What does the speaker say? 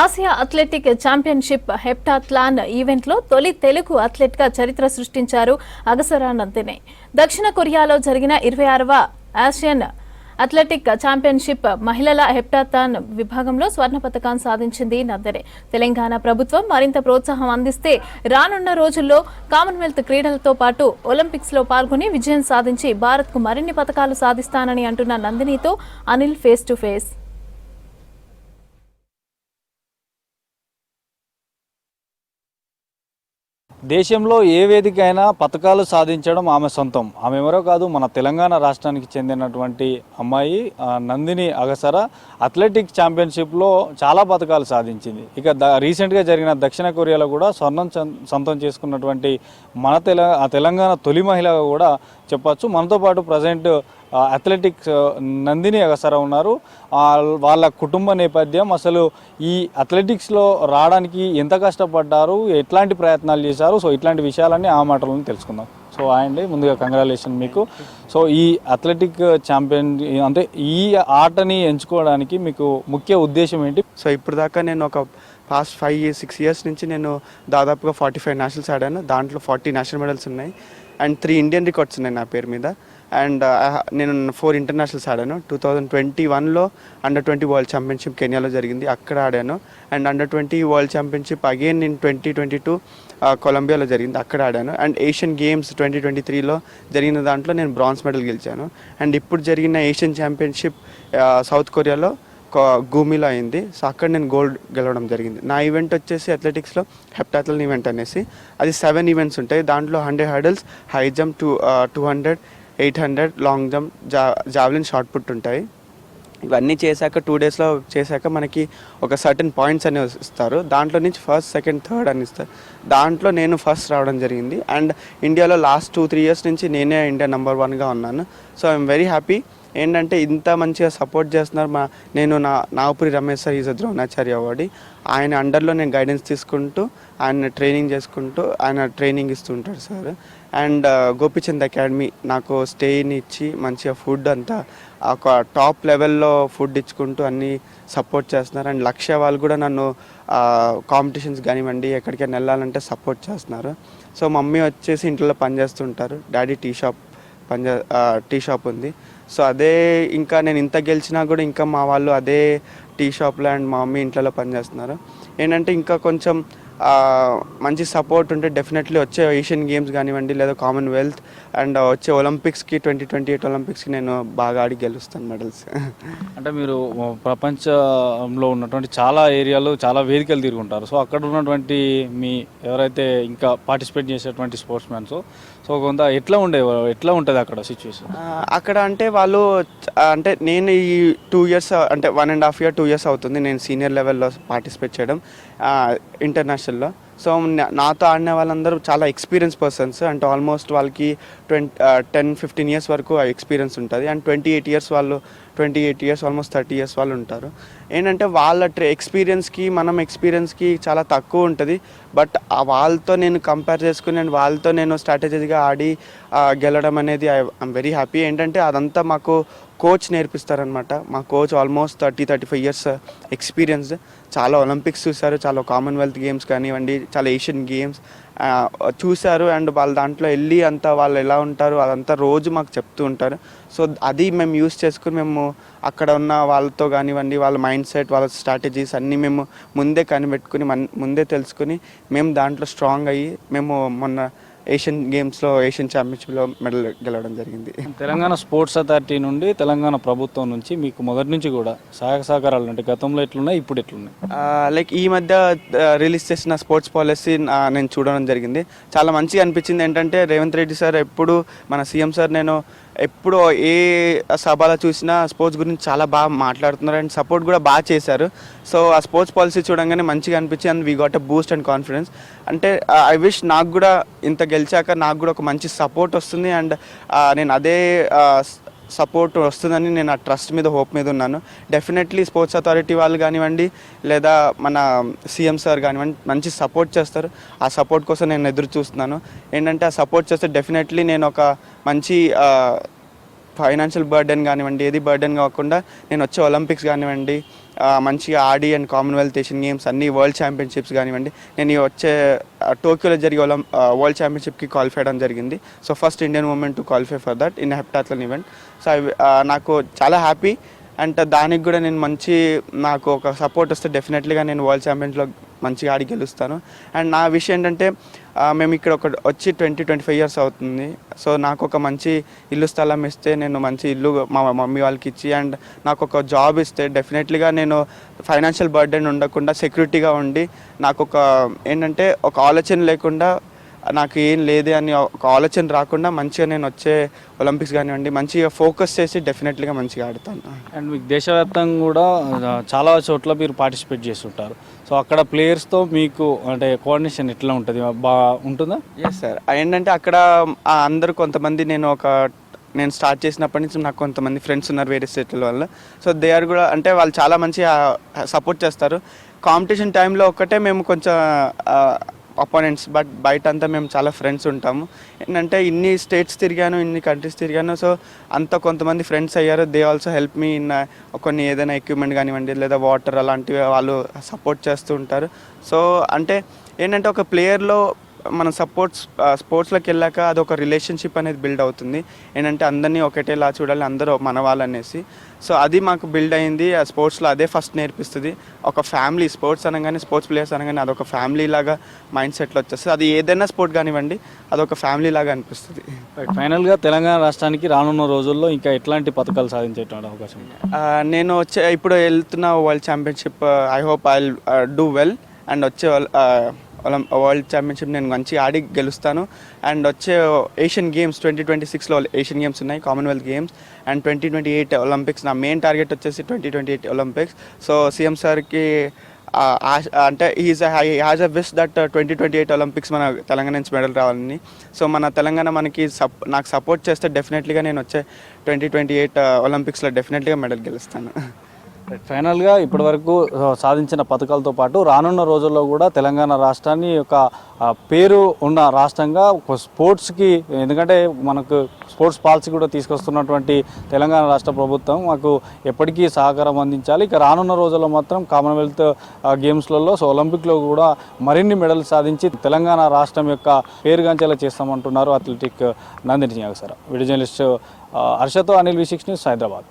Asia athletic championship heptathlon ఈవెంట్లో తొలి తెలుగు అథ్లెట్గా చరిత్ర సృష్టించారు అగసరా నందిని. దక్షిణ కొరియాలో జరిగిన 26వ ఆసియన్ అథ్లెటిక్ ఛాంపియన్షిప్ మహిళల హెప్టాథ్లాన్ విభాగంలో స్వర్ణ పతకాన్ని సాధించింది నందిని. తెలంగాణ ప్రభుత్వం మరింత ప్రోత్సాహం అందిస్తే రానున్న రోజుల్లో కామన్వెల్త్ క్రీడలతో పాటు ఒలింపిక్స్ లో పాల్గొని విజయం సాధించి భారత్కు మరిన్ని పతకాలు సాధిస్తానని అంటున్న నందినితో అనిల్ ఫేస్ టు ఫేస్. దేశంలో ఏ వేదిక అయినా పథకాలు సాధించడం ఆమె సొంతం. ఆమె ఎవరో కాదు, మన తెలంగాణ రాష్ట్రానికి చెందినటువంటి అమ్మాయి నందిని అగసరా. అథ్లెటిక్ ఛాంపియన్షిప్లో చాలా పథకాలు సాధించింది. ఇక రీసెంట్గా జరిగిన దక్షిణ కొరియాలో కూడా స్వర్ణం సొంతం చేసుకున్నటువంటి మన తెలంగాణ తొలి మహిళగా కూడా చెప్పచ్చు. మనతో పాటు ప్రజెంట్ అథ్లెటిక్స్ నందిని అగసరా ఉన్నారు. వాళ్ళ కుటుంబ నేపథ్యం, అసలు ఈ అథ్లెటిక్స్లో రావడానికి ఎంత కష్టపడ్డారు, ఎట్లాంటి ప్రయత్నాలు చేశారు, సో ఇట్లాంటి విషయాలన్నీ ఆ మాటలను తెలుసుకుందాం. సో అండి, ముందుగా కంగ్రాచులేషన్ మీకు. సో ఈ అథ్లెటిక్ ఛాంపియన్ అంటే ఈ ఆటని ఎంచుకోవడానికి మీకు ముఖ్య ఉద్దేశం ఏంటి? సో ఇప్పుడు దాకా నేను ఒక పాస్ట్ 5-6 ఇయర్స్ నుంచి నేను దాదాపుగా 45 నేషనల్స్ ఆడాను. దాంట్లో 40 నేషనల్ మెడల్స్ ఉన్నాయి అండ్ 3 ఇండియన్ రికార్డ్స్ ఉన్నాయి నా పేరు మీద. అండ్ నేను 4 ఇంటర్నేషనల్స్ ఆడాను. 2021లో అండర్-20 వరల్డ్ ఛాంపియన్షిప్ కెన్యాలో జరిగింది, అక్కడ ఆడాను. And under twenty world championship again in 2022 కొలంబియాలో జరిగింది, అక్కడ ఆడాను. అండ్ ఏషియన్ గేమ్స్ 2023లో జరిగిన దాంట్లో నేను బ్రాంజ్ మెడల్ గెలిచాను. అండ్ ఇప్పుడు జరిగిన ఏషియన్ ఛాంపియన్షిప్ సౌత్ కొరియాలో గూమిలో అయింది. సో అక్కడ నేను గోల్డ్ గెలవడం జరిగింది. నా ఈవెంట్ వచ్చేసి అథ్లెటిక్స్లో హెప్టాథ్లాన్ ఈవెంట్ అనేసి, అది 7 ఈవెంట్స్ ఉంటాయి. దాంట్లో 100 hurdles, high jump, 200, 800, long jump, javelin, shot put ఉంటాయి. ఇవన్నీ చేశాక 2 డేస్లో చేశాక మనకి ఒక సర్టన్ పాయింట్స్ అనేవి ఇస్తారు. దాంట్లో నుంచి ఫస్ట్, సెకండ్, థర్డ్ అని ఇస్తారు. దాంట్లో నేను ఫస్ట్ రావడం జరిగింది. అండ్ ఇండియాలో లాస్ట్ 2-3 ఇయర్స్ నుంచి నేనే ఇండియా నెంబర్ 1గా ఉన్నాను. So I'm very happy. ఏంటంటే ఇంత మంచిగా సపోర్ట్ చేస్తున్నారు. నేను Nagapuri Ramesh sir, is a Dronacharya award. ఆయన అండర్లో నేను గైడెన్స్ తీసుకుంటూ, ఆయన ట్రైనింగ్ చేసుకుంటూ, ఆయన ట్రైనింగ్ ఇస్తుంటారు సార్. అండ్ గోపిచంద్ అకాడమీ నాకు స్టేని ఇచ్చి మంచిగా ఫుడ్ అంతా ఒక టాప్ లెవెల్లో ఫుడ్ ఇచ్చుకుంటూ అన్నీ సపోర్ట్ చేస్తున్నారు. అండ్ లక్ష్య వాళ్ళు కూడా నన్ను కాంపిటీషన్స్ కానివ్వండి, ఎక్కడికైనా వెళ్ళాలంటే సపోర్ట్ చేస్తున్నారు. సో మమ్మీ వచ్చేసి ఇంట్లో పనిచేస్తుంటారు, డాడీ టీ షాప్ ఉంది. సో అదే ఇంకా నేను ఇంత గెలిచినా కూడా ఇంకా మా వాళ్ళు అదే టీ షాప్లో అండ్ మా మమ్మీ ఇంట్లో పనిచేస్తున్నారు. ఏంటంటే ఇంకా కొంచెం మంచి సపోర్ట్ ఉంటే డెఫినెట్లీ వచ్చే ఏషియన్ గేమ్స్ కానివ్వండి, లేదా కామన్వెల్త్ అండ్ వచ్చే ఒలింపిక్స్కి 2028 ఒలింపిక్స్కి నేను బాగా ఆడి గెలుస్తాను మెడల్స్. అంటే మీరు ప్రపంచంలో ఉన్నటువంటి చాలా ఏరియాలు, చాలా వేదికలు తిరుగుంటారు. సో అక్కడ ఉన్నటువంటి మీ ఎవరైతే ఇంకా పార్టిసిపేట్ చేసేటువంటి స్పోర్ట్స్ మ్యాన్స్, సో కొంత ఎట్లా ఉంటుంది అక్కడ సిచ్యువేషన్? అక్కడ అంటే వాళ్ళు అంటే నేను ఈ 2 ఇయర్స్ అంటే 1.5 year 2 years అవుతుంది నేను సీనియర్ లెవెల్లో పార్టిసిపేట్ చేయడం ఇంటర్నేషనల్లో. సో నాతో ఆడిన వాళ్ళందరూ చాలా ఎక్స్పీరియన్స్ పర్సన్స్. అంటే ఆల్మోస్ట్ వాళ్ళకి 10-15 years వరకు ఎక్స్పీరియన్స్ ఉంటుంది. అండ్ 28 years ఆల్మోస్ట్ 30 years వాళ్ళు ఉంటారు. ఏంటంటే వాళ్ళ ఎక్స్పీరియన్స్కి మనం ఎక్స్పీరియన్స్కి చాలా తక్కువ ఉంటుంది. బట్ వాళ్ళతో నేను కంపేర్ చేసుకుని అండ్ వాళ్ళతో నేను స్ట్రాటజీగా ఆడి గెలవడం అనేది ఐఎమ్ వెరీ హ్యాపీ. ఏంటంటే అదంతా మాకు కోచ్ నేర్పిస్తారనమాట. మా కోచ్ ఆల్మోస్ట్ 30-35 years ఎక్స్పీరియన్స్. చాలా ఒలింపిక్స్ చూశారు, చాలా కామన్వెల్త్ గేమ్స్ కానివ్వండి, చాలా ఏషియన్ గేమ్స్ చూశారు. అండ్ వాళ్ళ దాంట్లో వెళ్ళి అంతా వాళ్ళు ఎలా ఉంటారు అదంతా రోజు మాకు చెప్తూ ఉంటారు. సో అది మేము యూస్ చేసుకుని మేము అక్కడ ఉన్న వాళ్ళతో కానివ్వండి, వాళ్ళ మైండ్ సెట్, వాళ్ళ స్ట్రాటజీస్ అన్నీ మేము ముందే కనిపెట్టుకుని ముందే తెలుసుకుని మేము దాంట్లో స్ట్రాంగ్ అయ్యి మేము మొన్న ఏషియన్ గేమ్స్లో ఏషియన్ ఛాంపియన్షిప్లో మెడల్ గెలవడం జరిగింది. తెలంగాణ స్పోర్ట్స్ అథారిటీ నుండి, తెలంగాణ ప్రభుత్వం నుంచి మీకు మొదటి నుంచి కూడా సహాయక సహకారాలు అంటే గతంలో ఎట్లున్నాయి, ఇప్పుడు ఎట్లున్నాయి? లైక్ ఈ మధ్య రిలీజ్ చేసిన స్పోర్ట్స్ పాలసీ నేను చూడడం జరిగింది. చాలా మంచిగా అనిపించింది. ఏంటంటే రేవంత్ రెడ్డి సార్ ఎప్పుడు, మన సీఎం సార్, నేను ఎప్పుడు ఏ సభలో చూసినా స్పోర్ట్స్ గురించి చాలా బాగా మాట్లాడుతున్నారు అండ్ సపోర్ట్ కూడా బాగా చేశారు. సో ఆ స్పోర్ట్స్ పాలసీ చూడంగానే మంచిగా అనిపించి and we got a Boost and confidence. అంటే ఐ విష్ నాకు కూడా ఇంత గెలిచాక నాకు కూడా ఒక మంచి సపోర్ట్ వస్తుంది అండ్ నేను అదే సపోర్ట్ వస్తుందని నేను ఆ ట్రస్ట్ మీద, హోప్ మీద ఉన్నాను. డెఫినెట్లీ స్పోర్ట్స్ అథారిటీ వాళ్ళు కానివ్వండి, లేదా మన సీఎం సార్ కానివ్వండి మంచి సపోర్ట్ చేస్తారు. ఆ సపోర్ట్ కోసం నేను ఎదురు చూస్తున్నాను. ఏంటంటే ఆ సపోర్ట్ చేస్తే డెఫినెట్లీ నేను ఒక మంచి ఫైనాన్షియల్ బర్డెన్ కానివ్వండి, ఏది బర్డెన్ కాకుండా నేను వచ్చే ఒలింపిక్స్ కానివ్వండి, మంచిగా ఆడి అండ్ కామన్వెల్త్ ఏషియన్ గేమ్స్ అన్ని వరల్డ్ ఛాంపియన్షిప్స్ కానివ్వండి, నేను ఈ వచ్చే టోక్యోలో జరిగే వరల్డ్ ఛాంపియన్షిప్కి క్వాలిఫై అవ్వడం జరిగింది. So first Indian women to qualify for that in heptathlon event. So నాకు చాలా హ్యాపీ. అండ్ దానికి కూడా నేను నాకు ఒక సపోర్ట్ వస్తే డెఫినెట్లీగా నేను వరల్డ్ ఛాంపియన్స్లో మంచిగా ఆడి గెలుస్తాను. అండ్ నా విషయం ఏంటంటే మేము ఇక్కడ వచ్చి 20-25 ఇయర్స్ అవుతుంది. సో నాకు ఒక మంచి ఇల్లు స్థలం ఇస్తే నేను మంచి ఇల్లు మా మమ్మీ వాళ్ళకి ఇచ్చి, అండ్ నాకు ఒక జాబ్ ఇస్తే డెఫినెట్లీగా నేను ఫైనాన్షియల్ బర్డెన్ ఉండకుండా సెక్యూరిటీగా ఉండి, నాకు ఒక ఏంటంటే ఒక ఆలోచన లేకుండా నాకు ఏం లేదే అని ఒక ఆలోచన రాకుండా మంచిగా నేను వచ్చే ఒలింపిక్స్ కానివ్వండి మంచిగా ఫోకస్ చేసి డెఫినెట్లీగా మంచిగా ఆడతాను. అండ్ మీకు దేశవ్యాప్తంగా కూడా చాలా చోట్ల మీరు పార్టిసిపేట్ చేస్తుంటారు. సో అక్కడ ప్లేయర్స్తో మీకు అంటే కోఆర్డినేషన్ ఎట్లా ఉంటుంది, బాగా ఉంటుందా? Yes sir. ఏంటంటే అక్కడ అందరూ కొంతమంది నేను స్టార్ట్ చేసినప్పటి నుంచి నాకు కొంతమంది ఫ్రెండ్స్ ఉన్నారు వేరే స్టేట్ల వల్ల. సో దే ఆర్ కూడా అంటే వాళ్ళు చాలా మంచిగా సపోర్ట్ చేస్తారు. కాంపిటీషన్ టైంలో ఒక్కటే మేము కొంచెం అపోనెంట్స్, బట్ బయట అంతా మేము చాలా ఫ్రెండ్స్ ఉంటాము. ఏంటంటే ఇన్ని స్టేట్స్ తిరిగాను, ఇన్ని కంట్రీస్ తిరిగాను. సో అంతా కొంతమంది ఫ్రెండ్స్ అయ్యారు. They also help me in కొన్ని ఏదైనా ఎక్విప్మెంట్ కానివ్వండి లేదా వాటర్ అలాంటివి వాళ్ళు సపోర్ట్ చేస్తూ ఉంటారు. సో అంటే ఏంటంటే ఒక ప్లేయర్లో మనం స్పోర్ట్స్లోకి వెళ్ళాక అది ఒక రిలేషన్షిప్ అనేది బిల్డ్ అవుతుంది. ఏంటంటే అందరినీ ఒకటేలా చూడాలి, అందరూ మన వాళ్ళు అనేసి. సో అది మాకు బిల్డ్ అయింది. ఆ స్పోర్ట్స్లో అదే ఫస్ట్ నేర్పిస్తుంది. ఒక ఫ్యామిలీ, స్పోర్ట్స్ అనగానే, స్పోర్ట్స్ ప్లేయర్స్ అనగానే అదొక ఫ్యామిలీ లాగా మైండ్ సెట్లో వచ్చేస్తుంది. అది ఏదైనా స్పోర్ట్ కానివ్వండి అదొక ఫ్యామిలీ లాగా అనిపిస్తుంది. ఫైనల్గా తెలంగాణ రాష్ట్రానికి రానున్న రోజుల్లో ఇంకా ఎట్లాంటి పథకాలు సాధించేటువంటి అవకాశం ఉంది? నేను ఇప్పుడు వెళ్తున్న world championship I hope I do well. And వచ్చే వరల్డ్ ఛాంపియన్షిప్ నేను మంచి ఆడి గెలుస్తాను. అండ్ వచ్చే ఏషియన్ గేమ్స్ 2026లో ఏషియన్ గేమ్స్ ఉన్నాయి, కామన్వెల్త్ గేమ్స్, అండ్ 2028 ఒలింపిక్స్. నా మెయిన్ టార్గెట్ వచ్చేసి 2028 ఒలింపిక్స్. సో సీఎం సార్కి అంటే has a wish that 2028 Olympics మన తెలంగాణ నుంచి మెడల్ రావాలని. సో మన తెలంగాణ నాకు సపోర్ట్ చేస్తే డెఫినెట్లీగా నేను వచ్చే 2028 ఒలింపిక్స్లో డెఫినెట్లీగా మెడల్ గెలుస్తాను. ఫైనల్గా ఇప్పటివరకు సాధించిన పథకాలతో పాటు రానున్న రోజుల్లో కూడా తెలంగాణ రాష్ట్రాన్ని ఒక పేరు ఉన్న రాష్ట్రంగా స్పోర్ట్స్కి, ఎందుకంటే మనకు స్పోర్ట్స్ పాలసీ కూడా తీసుకొస్తున్నటువంటి తెలంగాణ రాష్ట్ర ప్రభుత్వం మాకు ఎప్పటికీ సహకారం అందించాలి. ఇక రానున్న రోజుల్లో మాత్రం కామన్వెల్త్ గేమ్స్లలో ఒలింపిక్లో కూడా మరిన్ని మెడల్ సాధించి తెలంగాణ రాష్ట్రం యొక్క పేరుగాంచేలా చేస్తామంటున్నారు athletic Nandini Agasara. Video journalist హర్షతో అనిల్ V6 న్యూస్, హైదరాబాద్.